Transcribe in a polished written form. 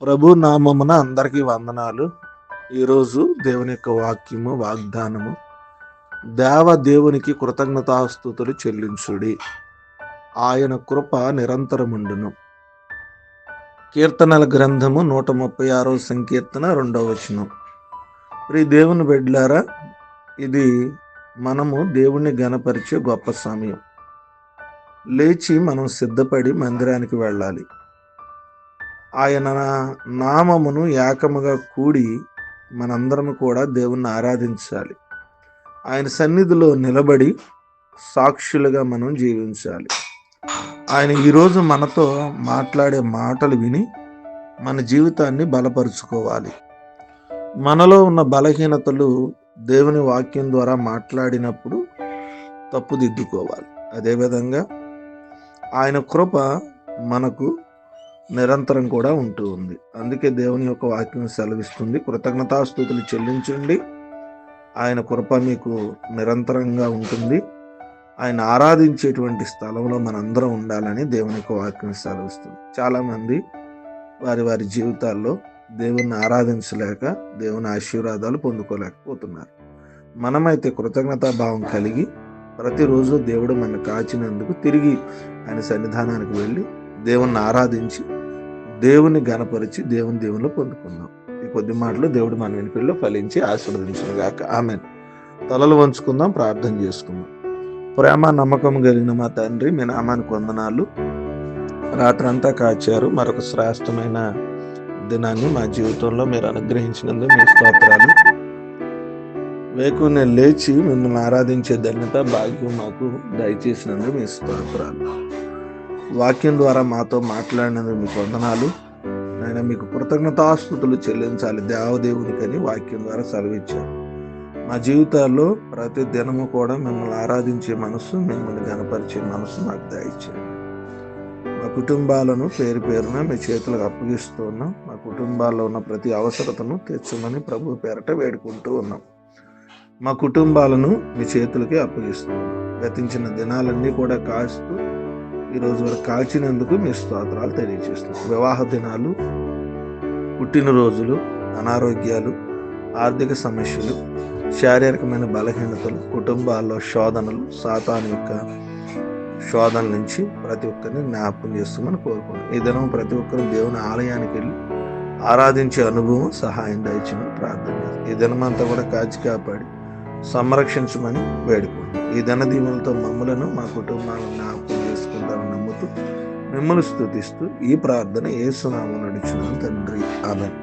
ప్రభు నామమున అందరికీ వందనాలు. ఈరోజు దేవుని యొక్క వాక్యము, వాగ్దానము, దేవునికి కృతజ్ఞతాస్తుతులు చెల్లించుడి, ఆయన కృప నిరంతరముండును. కీర్తనల గ్రంథము 136 సంకీర్తన 2వ వచనం. ప్రియ దేవుని బిడ్డలారా, ఇది మనము దేవుణ్ణి ఘనపరిచే గొప్ప సమయం. లేచి మనం సిద్ధపడి మందిరానికి వెళ్ళాలి. ఆయన నామమును ఏకముగా కూడి మనందరము కూడా దేవుణ్ణి ఆరాధించాలి. ఆయన సన్నిధిలో నిలబడి సాక్షులుగా మనం జీవించాలి. ఆయన ఈరోజు మనతో మాట్లాడే మాటలు విని మన జీవితాన్ని బలపరుచుకోవాలి. మనలో ఉన్న బలహీనతలు దేవుని వాక్యం ద్వారా మాట్లాడినప్పుడు తప్పుదిద్దుకోవాలి. అదేవిధంగా ఆయన కృప మనకు నిరంతరం కూడా ఉంటూ ఉంది. అందుకే దేవుని యొక్క వాక్యం సెలవిస్తుంది, కృతజ్ఞతాస్తుతులు చెల్లించండి, ఆయన కృప మీకు నిరంతరంగా ఉంటుంది. ఆయన ఆరాధించేటువంటి స్థలంలో మనందరం ఉండాలని దేవుని యొక్క వాక్యం సెలవిస్తుంది. చాలామంది వారి వారి జీవితాల్లో దేవుణ్ణి ఆరాధించలేక దేవుని ఆశీర్వాదాలు పొందుకోలేకపోతున్నారు. మనమైతే కృతజ్ఞతా భావం కలిగి ప్రతిరోజు దేవుడు మన కాచినందుకు తిరిగి ఆయన సన్నిధానానికి వెళ్ళి దేవుణ్ణి ఆరాధించి దేవుని ఘనపరిచి దేవునిలో పొందుకుందాం. ఈ కొద్ది మాటలు దేవుడు మన వెనుకల్లో ఫలించి ఆశీర్వదించును గాక. ఆమేన్. తలలు వంచుకుందాం, ప్రార్థన చేసుకుందాం. ప్రేమ నమ్మకం కలిగిన మా తండ్రి, మీ నామానికి వందనాలు. రాత్రంతా కాచారు. మరొక శ్రేష్టమైన దినాన్ని మా జీవితంలో మీరు అనుగ్రహించినందుకు మీ స్తోత్రాలు. వేకునే లేచి మిమ్మల్ని ఆరాధించే ధన్యత, భాగ్యం మాకు దయచేసినందుకు మీ స్తోత్రాలు. వాక్యం ద్వారా మాతో మాట్లాడినందుకు మీకు వందనాలు. ఆయన మీకు కృతజ్ఞతాస్తుతులు చెల్లించాలి దేవదేవునికని వాక్యం ద్వారా సెలవిచ్చారు. మా జీవితాల్లో ప్రతి దినము కూడా మిమ్మల్ని ఆరాధించే మనసు, మిమ్మల్ని గణపరిచే మనసు మాకు దయచేయండి. మా కుటుంబాలను పేరు పేరున మీ చేతులకు అప్పగిస్తూ ఉన్నాం. మా కుటుంబాల్లో ఉన్న ప్రతి అవసరతను తెచ్చమని ప్రభు పేరట వేడుకుంటూ ఉన్నాం. మా కుటుంబాలను మీ చేతులకి అప్పగిస్తూ ఉన్నాం. గతించిన దినాలన్నీ కూడా కాస్తూ ఈరోజు వరకు కాల్చినందుకు మీ స్తోత్రాలు తెలియజేస్తున్నాం. వివాహ దినాలు, పుట్టినరోజులు, అనారోగ్యాలు, ఆర్థిక సమస్యలు, శారీరకమైన బలహీనతలు, కుటుంబాల్లో శోధనలు, సాతాను యొక్క శోధన నుంచి ప్రతి ఒక్కరిని జ్ఞాపకం చేస్తామని కోరుకున్నాం. ఈ దినం ప్రతి ఒక్కరు దేవుని ఆలయానికి వెళ్ళి ఆరాధించే అనుభవం, సహాయం దయచేయమని ప్రార్థన చేస్తాం. ఈ దినమంతా కూడా కాచి కాపాడి సంరక్షించమని వేడుకుంటాం. ఈ దిన దీవులతో మమ్మలను, మా కుటుంబాలను జ్ఞాపకం చేసుకుంటామని నమ్ముతూ మిమ్మల్ని స్తుతిస్తూ ఈ ప్రార్థన యేసు నామమున నడుచున్నాను తండ్రి. ఆమేన్.